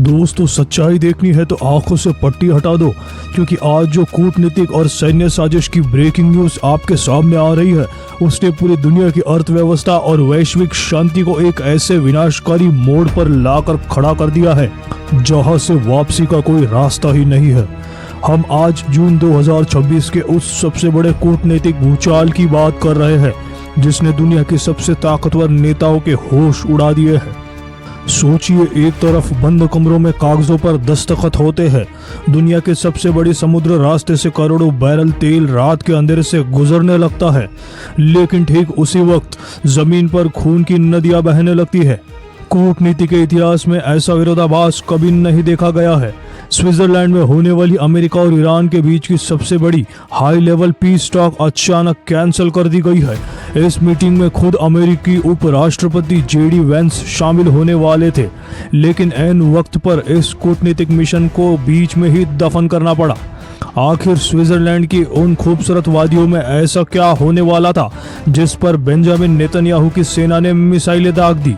दोस्तों, सच्चाई देखनी है तो आंखों से पट्टी हटा दो, क्योंकि आज जो कूटनीतिक और सैन्य साजिश की ब्रेकिंग न्यूज आपके सामने आ रही है, उसने पूरी दुनिया की अर्थव्यवस्था और वैश्विक शांति को एक ऐसे विनाशकारी मोड़ पर लाकर खड़ा कर दिया है जहां से वापसी का कोई रास्ता ही नहीं है। हम आज जून 2026 के उस सबसे बड़े कूटनीतिक भूचाल की बात कर रहे हैं जिसने दुनिया के सबसे ताकतवर नेताओं के होश उड़ा दिए हैं। सोचिए, एक तरफ बंद कमरों में कागजों पर दस्तखत होते हैं, दुनिया के सबसे बड़ी समुद्र रास्ते से करोड़ों बैरल तेल रात के अंधेरे से गुजरने लगता है, लेकिन ठीक उसी वक्त जमीन पर खून की नदियां बहने लगती है। कूटनीति के इतिहास में ऐसा विरोधाभास कभी नहीं देखा गया है। स्विट्जरलैंड में होने वाली अमेरिका और ईरान के बीच की सबसे बड़ी हाई लेवल पीस टॉक अचानक कैंसिल कर दी गई है। इस मीटिंग में खुद अमेरिकी उपराष्ट्रपति जेडी वेंस शामिल होने वाले थे, लेकिन ऐन वक्त पर इस कूटनीतिक मिशन को बीच में ही दफन करना पड़ा। आखिर स्विट्जरलैंड की उन खूबसूरत वादियों में ऐसा क्या होने वाला था जिस पर बेंजामिन नेतन्याहू की सेना ने मिसाइलें दाग दी?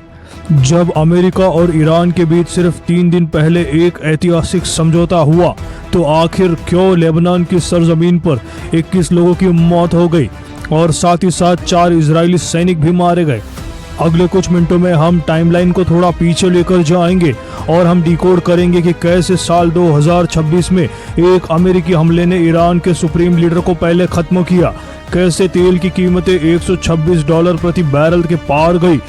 जब अमेरिका और ईरान के बीच सिर्फ 3 दिन पहले एक ऐतिहासिक समझौता हुआ, तो आखिर क्यों लेबनान की सरजमीन पर 21 लोगों की मौत हो गई और साथ ही साथ 4 इजरायली सैनिक भी मारे गए? अगले कुछ मिनटों में हम टाइमलाइन को थोड़ा पीछे लेकर जाएंगे और हम डिकोड करेंगे कि कैसे साल 2026 में एक अमेरिकी हमले ने ईरान के सुप्रीम लीडर को पहले खत्म किया, कैसे तेल की कीमतें $126 प्रति बैरल के पार गई,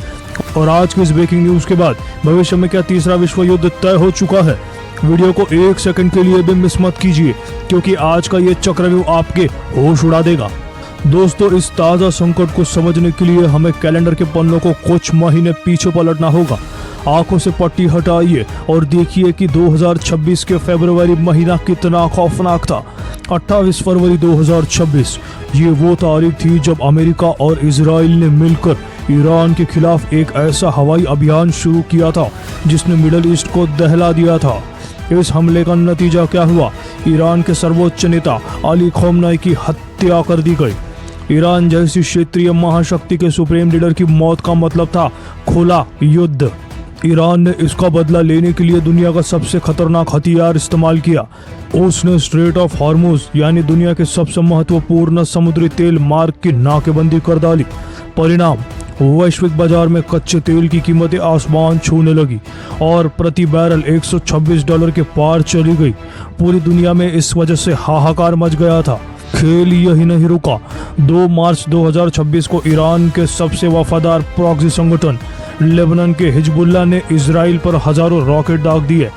और आज की इस ब्रेकिंग न्यूज के बाद भविष्य में क्या तीसरा विश्व युद्ध तय हो चुका है। वीडियो को 1 सेकंड के लिए भी मिस मत कीजिए, क्योंकि आज का ये चक्रव्यूह आपके होश उड़ा देगा। दोस्तों, इस ताजा संकट को समझने के लिए हमें कैलेंडर के पन्नों को कुछ महीने पीछे पलटना होगा। आंखों से पट्टी हटाइए और देखिए कि 2026 के फरवरी महीना कितना खौफनाक था। 28 फरवरी 2026 ये वो तारीख थी जब अमेरिका और इजराइल ने मिलकर ईरान के खिलाफ एक ऐसा हवाई अभियान शुरू किया था जिसने मिडल ईस्ट को दहला दिया था। इस हमले का नतीजा क्या हुआ? ईरान के सर्वोच्च नेता अली खमेनी की हत्या कर दी गई। ईरान जैसी क्षेत्रीय महाशक्ति के सुप्रीम लीडर की मौत का मतलब था खुला युद्ध। ईरान ने इसका बदला लेने के लिए दुनिया का सबसे खतरनाक हथियार इस्तेमाल किया। उसने स्ट्रेट ऑफ हॉर्मुज यानी दुनिया के सबसे महत्वपूर्ण समुद्री तेल मार्ग की नाकेबंदी कर डाली। परिणाम, वैश्विक बाजार में कच्चे तेल की कीमतें आसमान छूने लगी और प्रति बैरल $126 के पार चली गई। पूरी दुनिया में इस वजह से हाहाकार मच गया था। खेल यही नहीं रुका। 2 मार्च 2026 को ईरान के सबसे वफादार प्रॉक्सी संगठन लेबनान के हिजबुल्लाह ने इजराइल पर हजारों रॉकेट दाग दिए।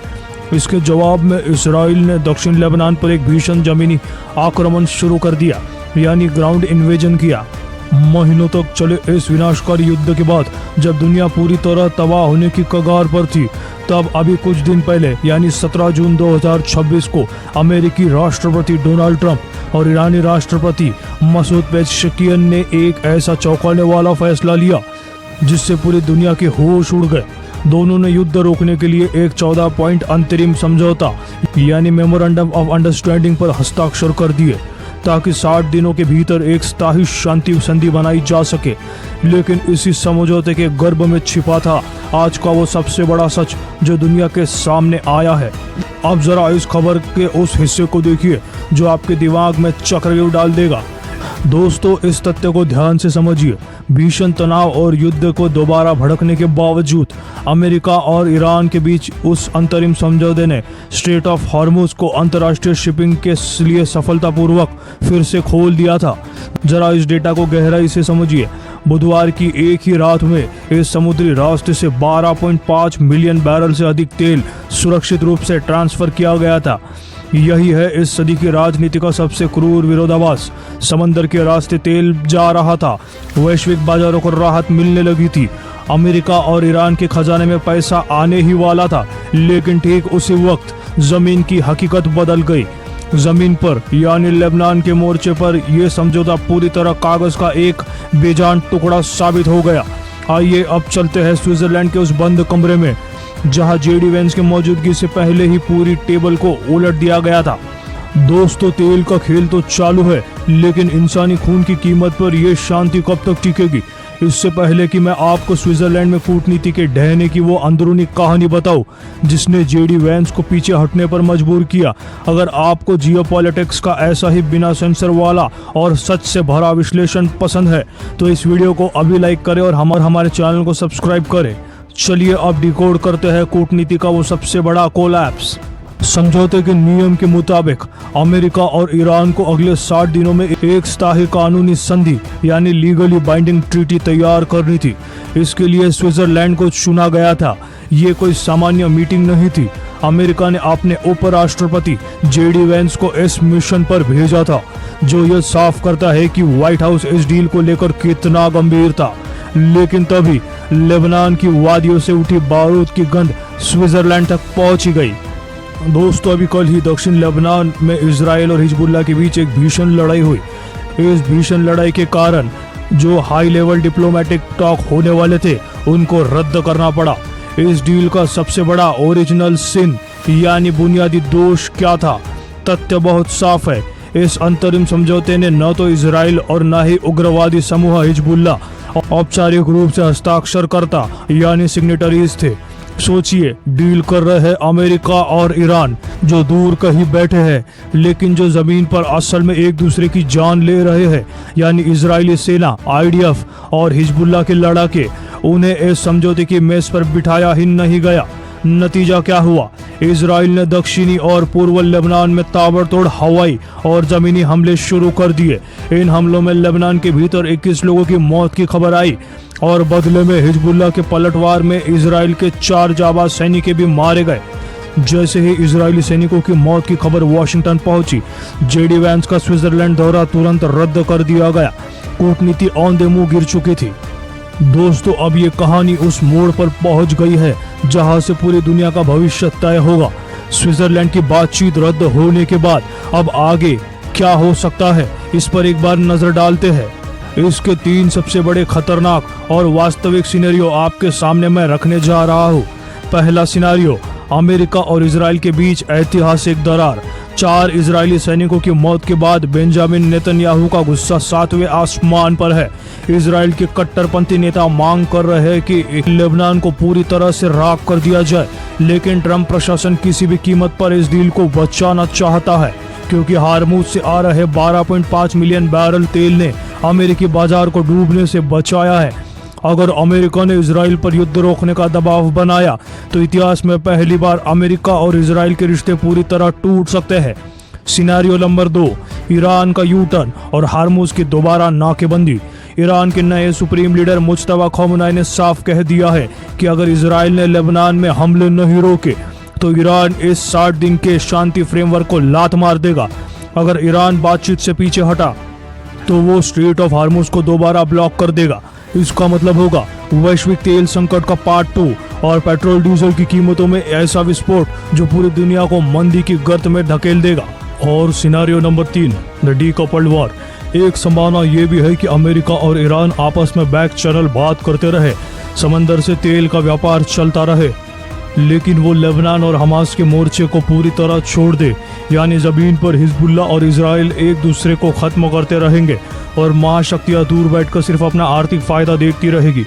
इसके जवाब में इजराइल ने दक्षिण लेबनान पर एक भीषण जमीनी आक्रमण शुरू कर दिया, यानी ग्राउंड इन्वेजन किया। महीनों तक चले इस विनाशकारी युद्ध के बाद जब दुनिया पूरी तरह तबाह होने की कगार पर थी, तब अभी कुछ दिन पहले यानी 17 जून 2026 को अमेरिकी राष्ट्रपति डोनाल्ड ट्रंप और ईरानी राष्ट्रपति मसूद पेज़ेश्कियन ने एक ऐसा चौंकाने वाला फैसला लिया जिससे पूरी दुनिया के होश उड़ गए। दोनों ने युद्ध रोकने के लिए एक 14 पॉइंट अंतरिम समझौता यानी मेमोरेंडम ऑफ अंडरस्टैंडिंग पर हस्ताक्षर कर दिए, ताकि 60 दिनों के भीतर एक स्थायी शांति संधि बनाई जा सके। लेकिन इसी समझौते के गर्भ में छिपा था आज का वो सबसे बड़ा सच जो दुनिया के सामने आया है। अब जरा इस खबर के उस हिस्से को देखिए जो आपके दिमाग में चक्रव्यूह डाल देगा। दोस्तों, इस तथ्य को ध्यान से समझिए। भीषण तनाव और युद्ध को दोबारा भड़कने के बावजूद अमेरिका और ईरान के बीच उस अंतरिम समझौते ने स्ट्रेट ऑफ हॉर्मुज को अंतर्राष्ट्रीय शिपिंग के लिए सफलतापूर्वक फिर से खोल दिया था। जरा इस डेटा को गहराई से समझिए। बुधवार की एक ही रात में इस समुद्री रास्ते से 12.5 मिलियन बैरल से अधिक तेल सुरक्षित रूप से ट्रांसफर किया गया था। यही है इस सदी की राजनीति का सबसे क्रूर विरोधाभास। समंदर के रास्ते तेल जा रहा था, वैश्विक बाजारों को राहत मिलने लगी थी, अमेरिका और ईरान के खजाने में पैसा आने ही वाला था, लेकिन ठीक उसी वक्त जमीन की हकीकत बदल गई। जमीन पर यानी लेबनान के मोर्चे पर यह समझौता पूरी तरह कागज का एक बेजान टुकड़ा साबित हो गया। आइए अब चलते हैं स्विट्जरलैंड के उस बंद कमरे में जहां जेडी वेंस की मौजूदगी से पहले ही पूरी टेबल को उलट दिया गया था। दोस्तों, तेल का खेल तो चालू है, लेकिन इंसानी खून की कीमत पर यह शांति कब तक टिकेगी? इससे पहले कि मैं आपको स्विट्जरलैंड में कूटनीति के ढहने की वो अंदरूनी कहानी बताऊं जिसने जेडी वैंस को पीछे हटने पर मजबूर किया, अगर आपको जियोपॉलिटिक्स का ऐसा ही बिना सेंसर वाला और सच से भरा विश्लेषण पसंद है तो इस वीडियो को अभी लाइक करें और हमारे चैनल को सब्सक्राइब करें। चलिए अब डिकोड करते हैं कूटनीति का वो सबसे बड़ा कोलैप्स। समझौते के नियम के मुताबिक अमेरिका और ईरान को अगले 60 दिनों में एक स्थायी कानूनी संधि यानी लीगली बाइंडिंग ट्रीटी तैयार करनी थी। इसके लिए स्विट्जरलैंड को चुना गया था। ये कोई सामान्य मीटिंग नहीं थी। अमेरिका ने अपने उपराष्ट्रपति जेडी वैंस को इस मिशन पर भेजा था, जो यह साफ करता है कि व्हाइट हाउस इस डील को लेकर कितना गंभीर था। लेकिन तभी लेबनान की वादियों से उठी बारूद की गंध स्विट्जरलैंड तक पहुंची गई। दोस्तों, अभी कल ही दक्षिण लेबनान में इजराइल और हिजबुल्लाह के बीच एक भीषण लड़ाई हुई। इस भीषण लड़ाई के कारण जो हाई लेवल डिप्लोमेटिक टॉक होने वाले थे उनको रद्द करना पड़ा। इस डील का सबसे बड़ा ओरिजिनल सिन यानी बुनियादी दोष क्या था? तथ्य बहुत साफ है। इस अंतरिम समझौते ने न तो इजराइल और न ही उग्रवादी समूह हिजबुल्लाह औपचारिक रूप से हस्ताक्षरकर्ता यानी सिग्नेटरीज थे। सोचिए, डील कर रहे हैं अमेरिका और ईरान जो दूर कहीं बैठे हैं, लेकिन जो जमीन पर असल में एक दूसरे की जान ले रहे हैं, यानी इजरायली सेना, आईडीएफ और हिजबुल्लाह के लड़ाके। उन्हें इस समझौते की मेज पर बिठाया ही नहीं गया। नतीजा क्या हुआ? इजराइल ने दक्षिणी और पूर्व लेबनान में ताबड़तोड़ हवाई और जमीनी हमले शुरू कर दिए। इन हमलों में लेबनान के भीतर 21 लोगों की मौत की खबर आई और बदले में हिजबुल्लाह के पलटवार में इजराइल के 4 जाबाज सैनिक भी मारे गए। जैसे ही इजरायली सैनिकों की मौत की खबर वॉशिंगटन पहुंची, जेडी वैंस का स्विट्जरलैंड दौरा तुरंत रद्द कर दिया गया। कूटनीति ऑन द मूव गिर चुकी थी। दोस्तों, अब ये कहानी उस मोड़ पर पहुंच गई है जहां से पूरी दुनिया का भविष्य तय होगा। स्विट्जरलैंड की बातचीत रद्द होने के बाद अब आगे क्या हो सकता है, इस पर एक बार नजर डालते हैं। इसके 3 सबसे बड़े खतरनाक और वास्तविक सिनेरियो आपके सामने मैं रखने जा रहा हूँ। पहला सिनेरियो, अमेरिका और इजराइल के बीच ऐतिहासिक दरार। 4 इजरायली सैनिकों की मौत के बाद बेंजामिन नेतन्याहू का गुस्सा 7वें आसमान पर है। इजराइल के कट्टरपंथी नेता मांग कर रहे हैं कि लेबनान को पूरी तरह से राख कर दिया जाए, लेकिन ट्रंप प्रशासन किसी भी कीमत पर इस डील को बचाना चाहता है, क्योंकि हार्मूज से आ रहे 12.5 मिलियन बैरल तेल ने अमेरिकी बाजार को डूबने से बचाया है। अगर अमेरिका ने इजराइल पर युद्ध रोकने का दबाव बनाया तो इतिहास में पहली बार अमेरिका और इजराइल के रिश्ते पूरी तरह टूट सकते हैं। सिनेरियो नंबर 2, ईरान का यू टर्न और हार्मूज की दोबारा नाकेबंदी। ईरान के नए सुप्रीम लीडर मुज्तबा खमेनी ने साफ कह दिया है कि अगर इजराइल ने लेबनान में हमले नहीं रोके तो ईरान इस 60 दिन के शांति फ्रेमवर्क को लात मार देगा। अगर ईरान बातचीत से पीछे हटा तो वो स्ट्रेट ऑफ हार्मूज को दोबारा ब्लॉक कर देगा। इसका मतलब होगा वैश्विक तेल संकट का पार्ट 2 और पेट्रोल डीजल की कीमतों में ऐसा विस्फोट जो पूरी दुनिया को मंदी की गर्त में धकेल देगा। और scenario number 3, the decoupled war. एक संभावना ये भी है कि अमेरिका और ईरान आपस में बैक चैनल बात करते रहे, समंदर से तेल का व्यापार चलता रहे, लेकिन वो लेबनान और हमास के मोर्चे को पूरी तरह छोड़ दे, यानी जमीन पर हिजबुल्लाह और इजराइल एक दूसरे को खत्म करते रहेंगे और महाशक्तियां दूर बैठकर सिर्फ अपना आर्थिक फायदा देखती रहेगी।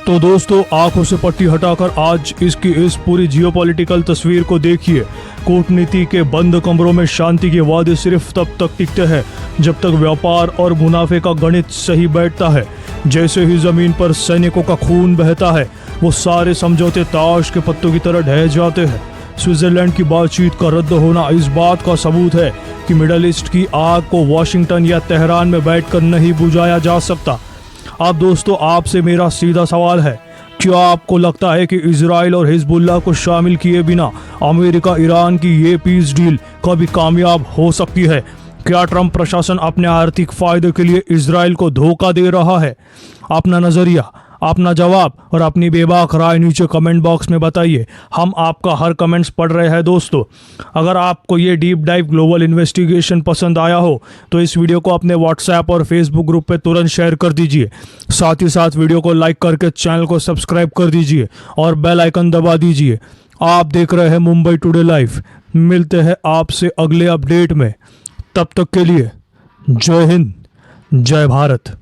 तो दोस्तों, आंखों से पट्टी हटाकर आज इसकी इस पूरी जियोपॉलिटिकल तस्वीर को देखिए। कूटनीति के बंद कमरों में शांति के वादे सिर्फ तब तक टिकते हैं जब तक व्यापार और मुनाफे का गणित सही बैठता है। जैसे ही जमीन पर सैनिकों का खून बहता है, वो सारे समझौते ताश के पत्तों की तरह ढह जाते हैं। स्विट्जरलैंड की बातचीत का रद्द होना इस बात का सबूत है कि मिडल ईस्ट की आग को वॉशिंगटन या तेहरान में बैठकर नहीं बुझाया जा सकता। अब दोस्तों, आपसे मेरा सीधा सवाल है, क्या आपको लगता है कि इजराइल और हिजबुल्लाह को शामिल किए बिना अमेरिका ईरान की ये पीस डील कभी कामयाब हो सकती है? क्या ट्रंप प्रशासन अपने आर्थिक फायदे के लिए इजराइल को धोखा दे रहा है? अपना नजरिया, अपना जवाब और अपनी बेबाक राय नीचे कमेंट बॉक्स में बताइए। हम आपका हर कमेंट्स पढ़ रहे हैं दोस्तों। अगर आपको ये डीप डाइव ग्लोबल इन्वेस्टिगेशन पसंद आया हो तो इस वीडियो को अपने व्हाट्सएप और फेसबुक ग्रुप पे तुरंत शेयर कर दीजिए। साथ ही साथ वीडियो को लाइक करके चैनल को सब्सक्राइब कर दीजिए और बेल आइकन दबा दीजिए। आप देख रहे हैं मुंबई टुडे लाइव। मिलते हैं आपसे अगले अपडेट में। तब तक के लिए जय हिंद, जय भारत।